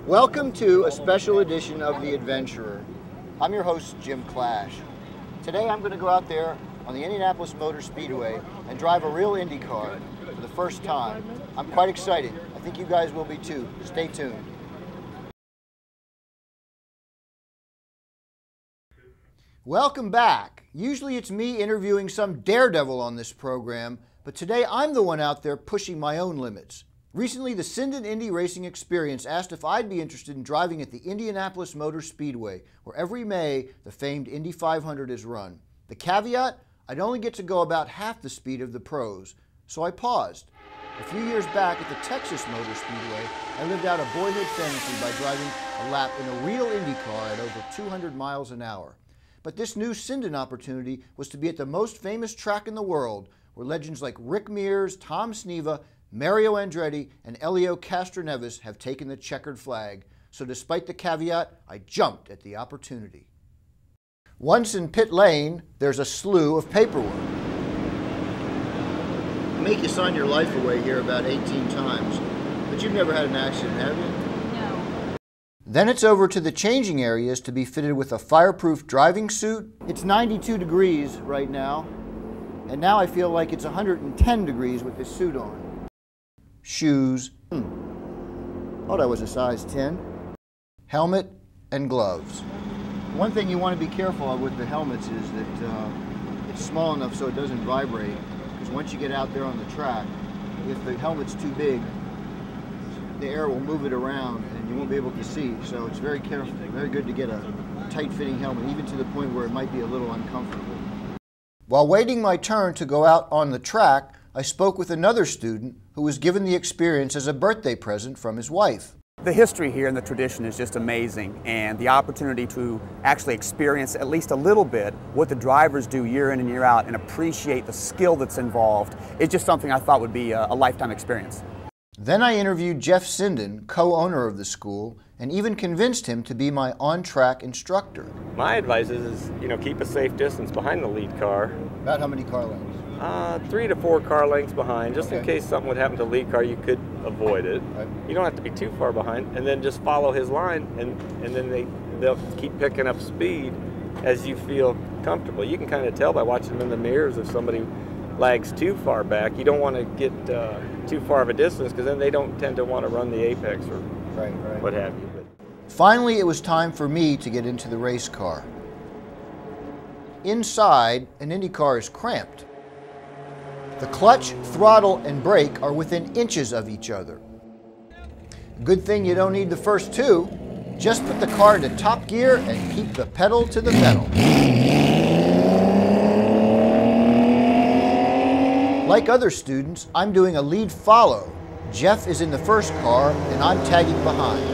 Welcome to a special edition of The Adventurer. I'm your host, Jim Clash. Today I'm going to go out there on the Indianapolis Motor Speedway and drive a real IndyCar for the first time. I'm quite excited. I think you guys will be too. Stay tuned. Welcome back. Usually it's me interviewing some daredevil on this program, but today I'm the one out there pushing my own limits. Recently, the Sinden Indy Racing Experience asked if I'd be interested in driving at the Indianapolis Motor Speedway, where every May the famed Indy 500 is run. The caveat? I'd only get to go about half the speed of the pros, so I paused. A few years back at the Texas Motor Speedway, I lived out a boyhood fantasy by driving a lap in a real IndyCar at over 200 miles an hour. But this new Sinden opportunity was to be at the most famous track in the world, where legends like Rick Mears, Tom Sneva, Mario Andretti, and Elio Castroneves have taken the checkered flag. So despite the caveat, I jumped at the opportunity. Once in pit lane, there's a slew of paperwork. They make you sign your life away here about 18 times, but you've never had an accident, have you? No. Then it's over to the changing areas to be fitted with a fireproof driving suit. It's 92 degrees right now, and now I feel like it's 110 degrees with this suit on. Shoes. Thought I was a size 10. Helmet and gloves. One thing you want to be careful of with the helmets is that it's small enough so it doesn't vibrate, because once you get out there on the track, if the helmet's too big, the air will move it around and you won't be able to see. So it's very careful, very good to get a tight-fitting helmet, even to the point where it might be a little uncomfortable. While waiting my turn to go out on the track, I spoke with another student who was given the experience as a birthday present from his wife. The history here and the tradition is just amazing, and the opportunity to actually experience at least a little bit what the drivers do year in and year out and appreciate the skill that's involved is just something I thought would be a lifetime experience. Then I interviewed Jeff Sinden, co-owner of the school, and even convinced him to be my on-track instructor. My advice is, keep a safe distance behind the lead car. About how many car lengths? 3 to 4 car lengths behind, just Okay. in case something would happen to the lead car, you could avoid it. Right. You don't have to be too far behind, and then just follow his line, and then they'll keep picking up speed as you feel comfortable. You can kind of tell by watching them in the mirrors if somebody lags too far back. You don't want to get too far of a distance, because then they don't tend to want to run the apex or what have you. Finally, it was time for me to get into the race car. Inside, an IndyCar is cramped. The clutch, throttle, and brake are within inches of each other. Good thing you don't need the first two. Just put the car into top gear and keep the pedal to the metal. Like other students, I'm doing a lead follow. Jeff is in the first car and I'm tagging behind.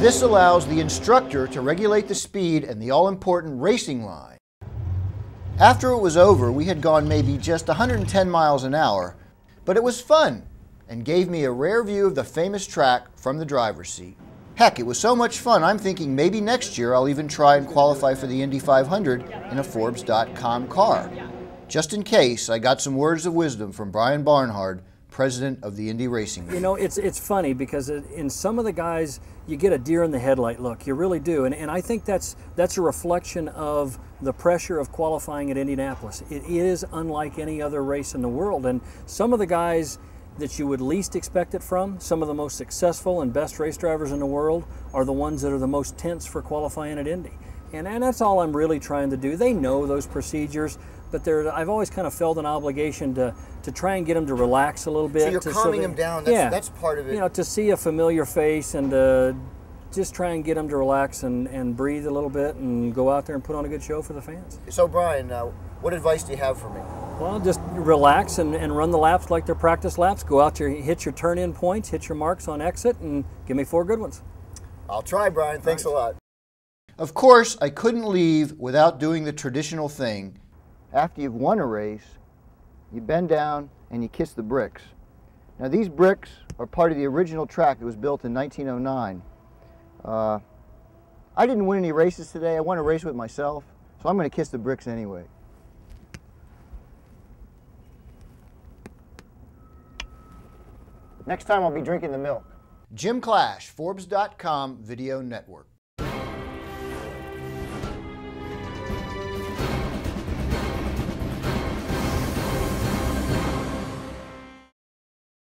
This allows the instructor to regulate the speed and the all-important racing line. After it was over, we had gone maybe just 110 miles an hour, but it was fun and gave me a rare view of the famous track from the driver's seat. Heck, it was so much fun, I'm thinking maybe next year I'll even try and qualify for the Indy 500 in a Forbes.com car. Just in case, I got some words of wisdom from Brian Barnhard, president of the Indy Racing League. It's funny because in some of the guys, you get a deer in the headlight look. You really do. And I think that's a reflection of the pressure of qualifying at Indianapolis. It is unlike any other race in the world. And some of the guys that you would least expect it from, some of the most successful and best race drivers in the world, are the ones that are the most tense for qualifying at Indy. And that's all I'm really trying to do. They know those procedures, but I've always kind of felt an obligation to try and get them to relax a little bit. So you're calming them down, that's part of it. To see a familiar face and just try and get them to relax and breathe a little bit and go out there and put on a good show for the fans. So Brian, what advice do you have for me? Well, just relax and run the laps like they're practice laps. Go out there, hit your turn-in points, hit your marks on exit, and give me 4 good ones. I'll try, Brian. Thanks a lot. Of course, I couldn't leave without doing the traditional thing. After you've won a race, you bend down and you kiss the bricks. Now, these bricks are part of the original track that was built in 1909. I didn't win any races today. I won a race with myself, so I'm going to kiss the bricks anyway. Next time I'll be drinking the milk. Jim Clash, Forbes.com Video Network.